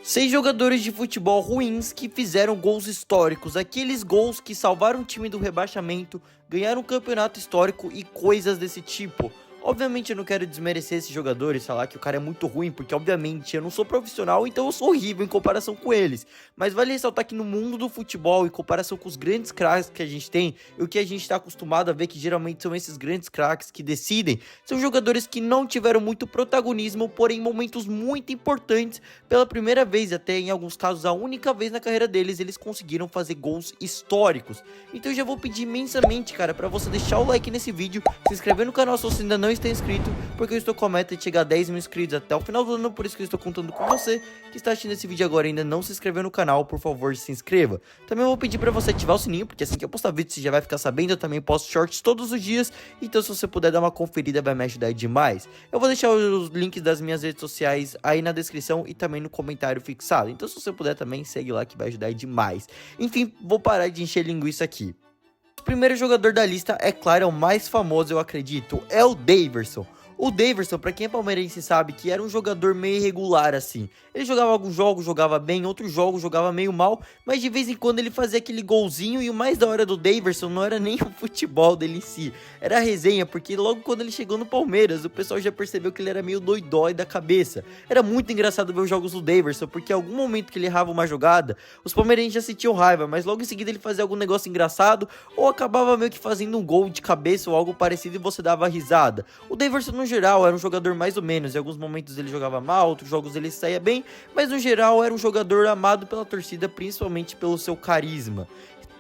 6 jogadores de futebol ruins que fizeram gols históricos, aqueles gols que salvaram o time do rebaixamento, ganharam um campeonato histórico e coisas desse tipo. Obviamente eu não quero desmerecer esses jogadores, falar que o cara é muito ruim, porque obviamente eu não sou profissional, então eu sou horrível em comparação com eles. Mas vale ressaltar que no mundo do futebol, em comparação com os grandes craques que a gente tem, e o que a gente está acostumado a ver, que geralmente são esses grandes craques que decidem, são jogadores que não tiveram muito protagonismo, porém em momentos muito importantes, pela primeira vez, até em alguns casos a única vez na carreira deles, eles conseguiram fazer gols históricos. Então eu já vou pedir imensamente, cara, para você deixar o like nesse vídeo, se inscrever no canal se você ainda não está inscrito, porque eu estou com a meta de chegar a 10 mil inscritos até o final do ano, por isso que eu estou contando com você que está assistindo esse vídeo agora e ainda não se inscreveu no canal, por favor se inscreva. Também eu vou pedir para você ativar o sininho, porque assim que eu postar vídeo você já vai ficar sabendo, eu também posto shorts todos os dias, então se você puder dar uma conferida vai me ajudar demais. Eu vou deixar os links das minhas redes sociais aí na descrição e também no comentário fixado, então se você puder também segue lá que vai ajudar demais. Enfim, vou parar de encher linguiça aqui. O primeiro jogador da lista, é claro, é o mais famoso, eu acredito, é o Daverson. O Daverson, pra quem é palmeirense sabe que era um jogador meio irregular assim. Ele jogava alguns jogos, jogava bem, outros jogos jogava meio mal, mas de vez em quando ele fazia aquele golzinho. E o mais da hora do Daverson não era nem o futebol dele em si, era a resenha, porque logo quando ele chegou no Palmeiras, o pessoal já percebeu que ele era meio doidói da cabeça. Era muito engraçado ver os jogos do Daverson, porque em algum momento que ele errava uma jogada, os palmeirenses já sentiam raiva, mas logo em seguida ele fazia algum negócio engraçado, ou acabava meio que fazendo um gol de cabeça ou algo parecido e você dava risada. O Daverson no geral era um jogador mais ou menos, em alguns momentos ele jogava mal, outros jogos ele saía bem, mas no geral era um jogador amado pela torcida, principalmente pelo seu carisma.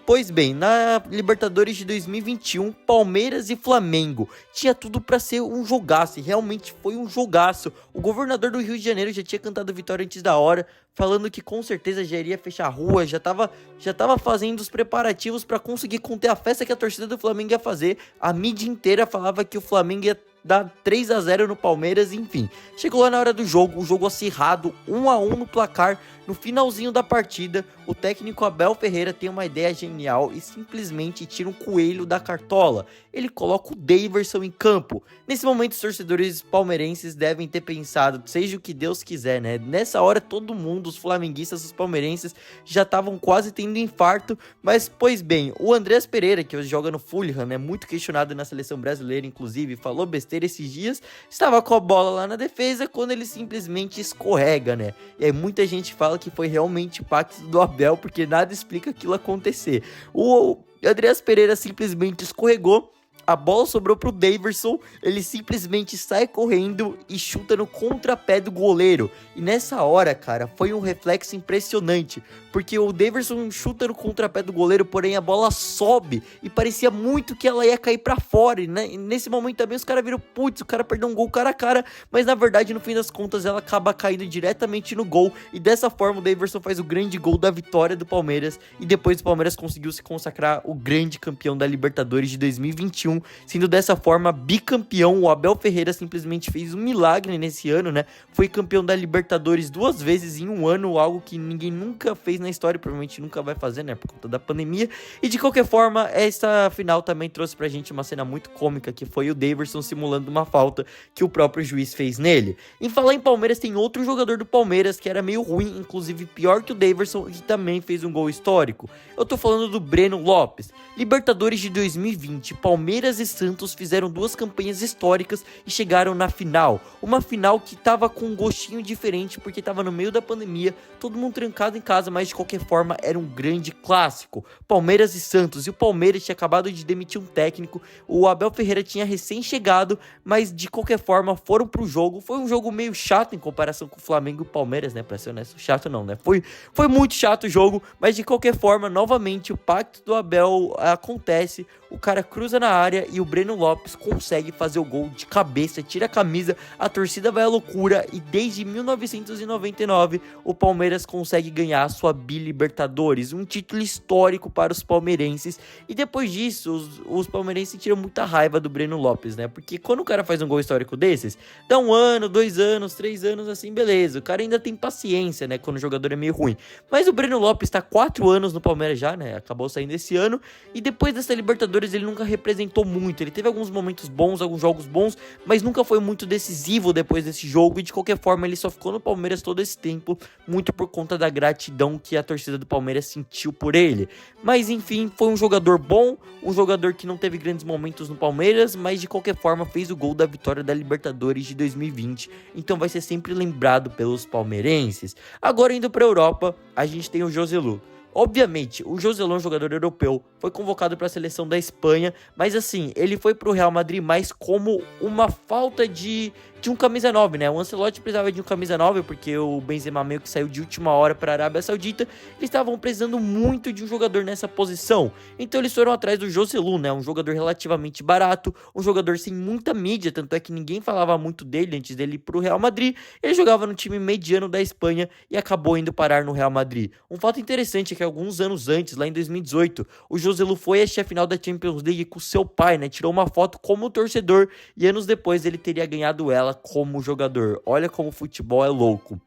Pois bem, na Libertadores de 2021, Palmeiras e Flamengo, tinha tudo pra ser um jogaço, e realmente foi um jogaço. O governador do Rio de Janeiro já tinha cantado vitória antes da hora, falando que com certeza já iria fechar a rua, já tava fazendo os preparativos pra conseguir conter a festa que a torcida do Flamengo ia fazer. A mídia inteira falava que o Flamengo ia dar 3-0 no Palmeiras, enfim. Chegou lá na hora do jogo, o jogo acirrado, 1-1 no placar. No finalzinho da partida, o técnico Abel Ferreira tem uma ideia genial e simplesmente tira um coelho da cartola. Ele coloca o Daverson em campo. Nesse momento, os torcedores palmeirenses devem ter pensado, seja o que Deus quiser, né? Nessa hora, todo mundo, os flamenguistas, os palmeirenses, já estavam quase tendo infarto. Mas, pois bem, o Andreas Pereira, que hoje joga no Fulham, né? Muito questionado na seleção brasileira, inclusive, falou besteira esses dias. Estava com a bola lá na defesa quando ele simplesmente escorrega, né? E aí muita gente fala que foi realmente pacto do Abel, porque nada explica aquilo acontecer. O Andreas Pereira simplesmente escorregou, a bola sobrou pro Daverson, ele simplesmente sai correndo e chuta no contrapé do goleiro. E nessa hora, cara, foi um reflexo impressionante, porque o Daverson chuta no contrapé do goleiro, porém a bola sobe e parecia muito que ela ia cair pra fora. E nesse momento também os caras viram, putz, o cara perdeu um gol cara a cara, mas na verdade no fim das contas ela acaba caindo diretamente no gol. E dessa forma o Daverson faz o grande gol da vitória do Palmeiras, e depois o Palmeiras conseguiu se consagrar o grande campeão da Libertadores de 2021, sendo dessa forma bicampeão. O Abel Ferreira simplesmente fez um milagre nesse ano, né? Foi campeão da Libertadores 2 vezes em um ano, algo que ninguém nunca fez na história, provavelmente nunca vai fazer, né? Por conta da pandemia. E de qualquer forma, essa final também trouxe pra gente uma cena muito cômica, que foi o Daverson simulando uma falta que o próprio juiz fez nele. Em falar em Palmeiras, tem outro jogador do Palmeiras que era meio ruim, inclusive pior que o Daverson, e que também fez um gol histórico. Eu tô falando do Breno Lopes. Libertadores de 2020, Palmeiras e Santos fizeram 2 campanhas históricas e chegaram na final. Uma final que tava com um gostinho diferente, porque tava no meio da pandemia, todo mundo trancado em casa, mas de qualquer forma era um grande clássico. Palmeiras e Santos, e o Palmeiras tinha acabado de demitir um técnico, o Abel Ferreira tinha recém chegado, mas de qualquer forma foram pro jogo. Foi um jogo meio chato em comparação com o Flamengo e o Palmeiras, né? Pra ser honesto, chato não, né? Foi muito chato o jogo, mas de qualquer forma, novamente, o pacto do Abel acontece. O cara cruza na área e o Breno Lopes consegue fazer o gol de cabeça, tira a camisa, a torcida vai à loucura, e desde 1999 o Palmeiras consegue ganhar a sua Bilibertadores, um título histórico para os palmeirenses. E depois disso, os palmeirenses tiram muita raiva do Breno Lopes, né? Porque quando o cara faz um gol histórico desses, dá 1 ano, 2 anos, 3 anos, assim, beleza. O cara ainda tem paciência, né? Quando o jogador é meio ruim. Mas o Breno Lopes tá 4 anos no Palmeiras já, né? Acabou saindo esse ano, e depois dessa Libertadores ele nunca representou faltou muito. Ele teve alguns momentos bons, alguns jogos bons, mas nunca foi muito decisivo depois desse jogo, e de qualquer forma ele só ficou no Palmeiras todo esse tempo, muito por conta da gratidão que a torcida do Palmeiras sentiu por ele. Mas enfim, foi um jogador bom, um jogador que não teve grandes momentos no Palmeiras, mas de qualquer forma fez o gol da vitória da Libertadores de 2020, então vai ser sempre lembrado pelos palmeirenses. Agora indo para a Europa, a gente tem o Joselu. Obviamente, o Joselu é um jogador europeu, foi convocado para a seleção da Espanha, mas assim, ele foi pro Real Madrid mais como uma falta de um camisa 9, né? O Ancelotti precisava de um camisa 9, porque o Benzema meio que saiu de última hora para a Arábia Saudita, eles estavam precisando muito de um jogador nessa posição, então eles foram atrás do Joselu, né? Um jogador relativamente barato, um jogador sem muita mídia, tanto é que ninguém falava muito dele antes dele ir pro Real Madrid. Ele jogava no time mediano da Espanha e acabou indo parar no Real Madrid. Um fato interessante é que alguns anos antes, lá em 2018, o Joselu foi assistir a final da Champions League com seu pai, né? Tirou uma foto como torcedor e anos depois ele teria ganhado ela como jogador. Olha como o futebol é louco.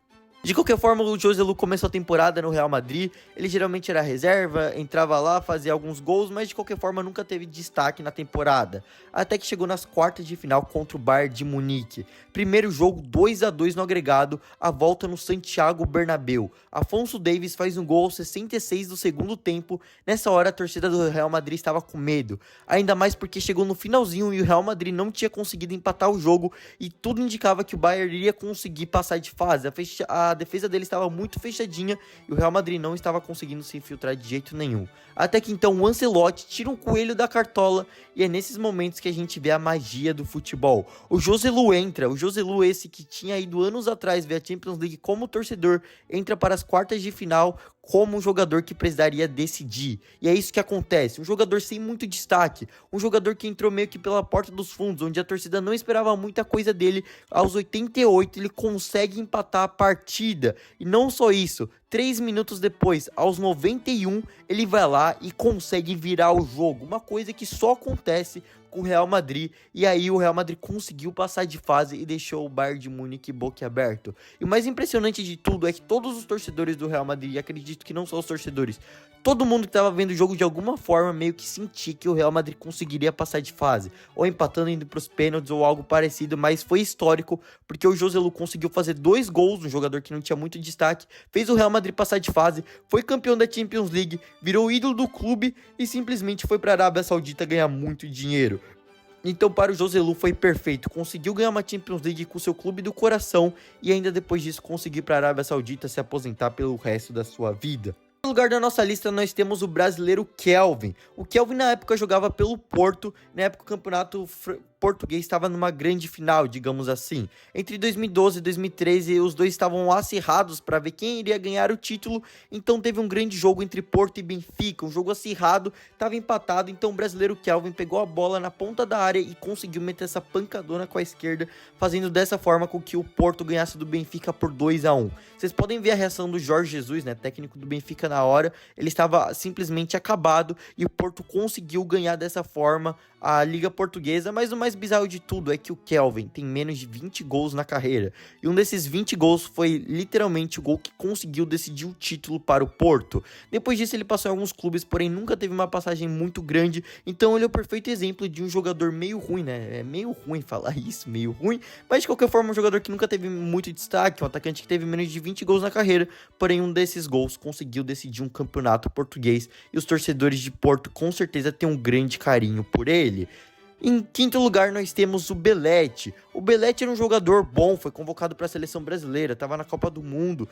De qualquer forma, o Joselu começou a temporada no Real Madrid, ele geralmente era reserva, entrava lá, fazia alguns gols, mas de qualquer forma nunca teve destaque na temporada, até que chegou nas quartas de final contra o Bayern de Munique. Primeiro jogo 2-2 no agregado, a volta no Santiago Bernabéu. Afonso Davies faz um gol aos 66 do segundo tempo, nessa hora a torcida do Real Madrid estava com medo, ainda mais porque chegou no finalzinho e o Real Madrid não tinha conseguido empatar o jogo e tudo indicava que o Bayern iria conseguir passar de fase. A defesa dele estava muito fechadinha e o Real Madrid não estava conseguindo se infiltrar de jeito nenhum. Até que então o Ancelotti tira um coelho da cartola e é nesses momentos que a gente vê a magia do futebol. O Joselu entra, o Joselu esse que tinha ido anos atrás ver a Champions League como torcedor, entra para as quartas de final como um jogador que precisaria decidir. E é isso que acontece, um jogador sem muito destaque, um jogador que entrou meio que pela porta dos fundos, onde a torcida não esperava muita coisa dele. Aos 88 ele consegue empatar a partida, e não só isso, 3 minutos depois, aos 91, ele vai lá e consegue virar o jogo, uma coisa que só acontece com o Real Madrid, e aí o Real Madrid conseguiu passar de fase e deixou o Bayern de Munique boquiaberto. E o mais impressionante de tudo é que todos os torcedores do Real Madrid, e acredito que não só os torcedores, todo mundo que estava vendo o jogo de alguma forma meio que sentia que o Real Madrid conseguiria passar de fase, ou empatando indo para os pênaltis ou algo parecido, mas foi histórico, porque o Joselu conseguiu fazer 2 gols, um jogador que não tinha muito destaque, fez o Real Madrid passar de fase, foi campeão da Champions League, virou ídolo do clube e simplesmente foi para a Arábia Saudita ganhar muito dinheiro. Então para o Joselu foi perfeito, conseguiu ganhar uma Champions League com seu clube do coração e ainda depois disso conseguir para a Arábia Saudita se aposentar pelo resto da sua vida. No lugar da nossa lista nós temos o brasileiro Kelvin. O Kelvin na época jogava pelo Porto, na época o campeonato português estava numa grande final, digamos assim. Entre 2012 e 2013 os dois estavam acirrados para ver quem iria ganhar o título, então teve um grande jogo entre Porto e Benfica, um jogo acirrado, estava empatado, então o brasileiro Kelvin pegou a bola na ponta da área e conseguiu meter essa pancadona com a esquerda, fazendo dessa forma com que o Porto ganhasse do Benfica por 2-1. Vocês podem ver a reação do Jorge Jesus, né, técnico do Benfica na hora, ele estava simplesmente acabado e o Porto conseguiu ganhar dessa forma a Liga Portuguesa, mas o mais bizarro de tudo é que o Kelvin tem menos de 20 gols na carreira, e um desses 20 gols foi literalmente o gol que conseguiu decidir o título para o Porto. Depois disso ele passou em alguns clubes, porém nunca teve uma passagem muito grande, então ele é o perfeito exemplo de um jogador meio ruim, né, é meio ruim falar isso, meio ruim, mas de qualquer forma um jogador que nunca teve muito destaque, um atacante que teve menos de 20 gols na carreira, porém um desses gols conseguiu decidir um campeonato português, e os torcedores de Porto com certeza têm um grande carinho por ele. Em quinto lugar nós temos o Belletti. O Belletti era um jogador bom, foi convocado para a seleção brasileira, estava na Copa do Mundo,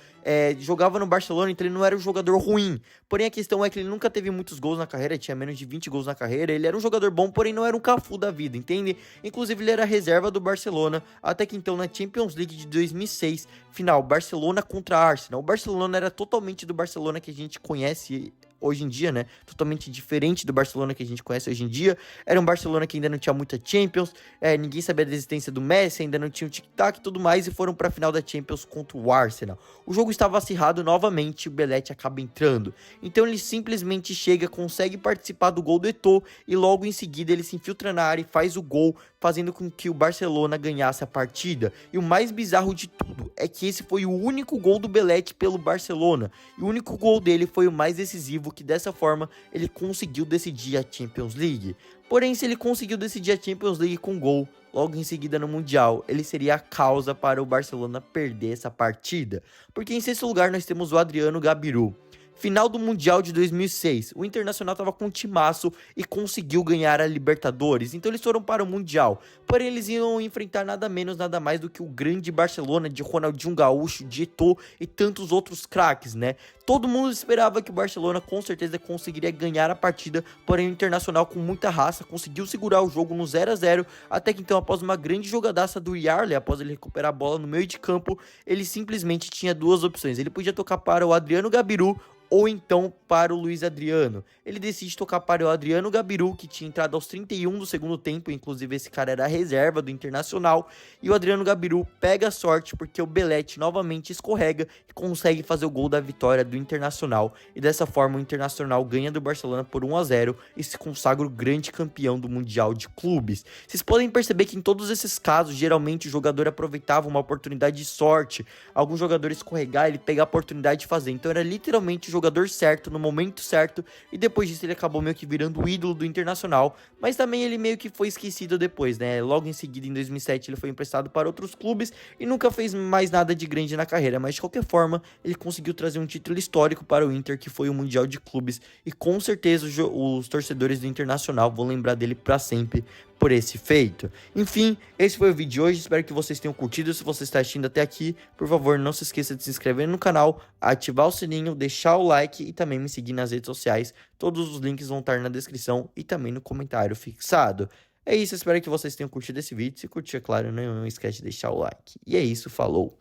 jogava no Barcelona, então ele não era um jogador ruim. Porém a questão é que ele nunca teve muitos gols na carreira, tinha menos de 20 gols na carreira, ele era um jogador bom, porém não era um Cafu da vida, entende? Inclusive ele era reserva do Barcelona, até que então na Champions League de 2006, final, Barcelona contra Arsenal. O Barcelona era totalmente do Barcelona que a gente conhece hoje em dia, né, totalmente diferente do Barcelona que a gente conhece hoje em dia. Era um Barcelona que ainda não tinha muita Champions, ninguém sabia da existência do Messi, ainda não tinha o tic-tac e tudo mais, e foram para a final da Champions contra o Arsenal. O jogo estava acirrado novamente, o Belletti acaba entrando, então ele simplesmente chega, consegue participar do gol do Eto'o, e logo em seguida ele se infiltra na área e faz o gol, fazendo com que o Barcelona ganhasse a partida. E o mais bizarro de tudo é que esse foi o único gol do Belletti pelo Barcelona, e o único gol dele foi o mais decisivo, que dessa forma ele conseguiu decidir a Champions League. Porém, se ele conseguiu decidir a Champions League com gol, logo em seguida no Mundial, ele seria a causa para o Barcelona perder essa partida. Porque em sexto lugar nós temos o Adriano Gabiru. Final do Mundial de 2006, o Internacional estava com um timaço e conseguiu ganhar a Libertadores, então eles foram para o Mundial. Porém, eles iam enfrentar nada menos, nada mais do que o grande Barcelona de Ronaldinho Gaúcho, de Eto'o e tantos outros craques, né? Todo mundo esperava que o Barcelona com certeza conseguiria ganhar a partida, porém o Internacional com muita raça conseguiu segurar o jogo no 0 a 0, até que então após uma grande jogadaça do Yarley, após ele recuperar a bola no meio de campo, ele simplesmente tinha duas opções. Ele podia tocar para o Adriano Gabiru ou então para o Luiz Adriano. Ele decide tocar para o Adriano Gabiru, que tinha entrado aos 31 do segundo tempo, inclusive esse cara era a reserva do Internacional, e o Adriano Gabiru pega a sorte porque o Belletti novamente escorrega e consegue fazer o gol da vitória do Internacional, e dessa forma o Internacional ganha do Barcelona por 1 a 0 e se consagra o grande campeão do Mundial de Clubes. Vocês podem perceber que em todos esses casos, geralmente o jogador aproveitava uma oportunidade de sorte, algum jogador escorregar, ele pegar a oportunidade de fazer, então era literalmente o jogador certo, no momento certo, e depois disso ele acabou meio que virando o ídolo do Internacional, mas também ele meio que foi esquecido depois, né? Logo em seguida, em 2007, ele foi emprestado para outros clubes e nunca fez mais nada de grande na carreira, mas de qualquer forma, ele conseguiu trazer um título histórico para o Inter, que foi o Mundial de Clubes, e com certeza os torcedores do Internacional vão lembrar dele para sempre por esse feito. Enfim, esse foi o vídeo de hoje, espero que vocês tenham curtido. Se você está assistindo até aqui, por favor, não se esqueça de se inscrever no canal, ativar o sininho, deixar o like e também me seguir nas redes sociais. Todos os links vão estar na descrição e também no comentário fixado. É isso, espero que vocês tenham curtido esse vídeo. Se curtiu, é claro, não esquece de deixar o like. E é isso, falou!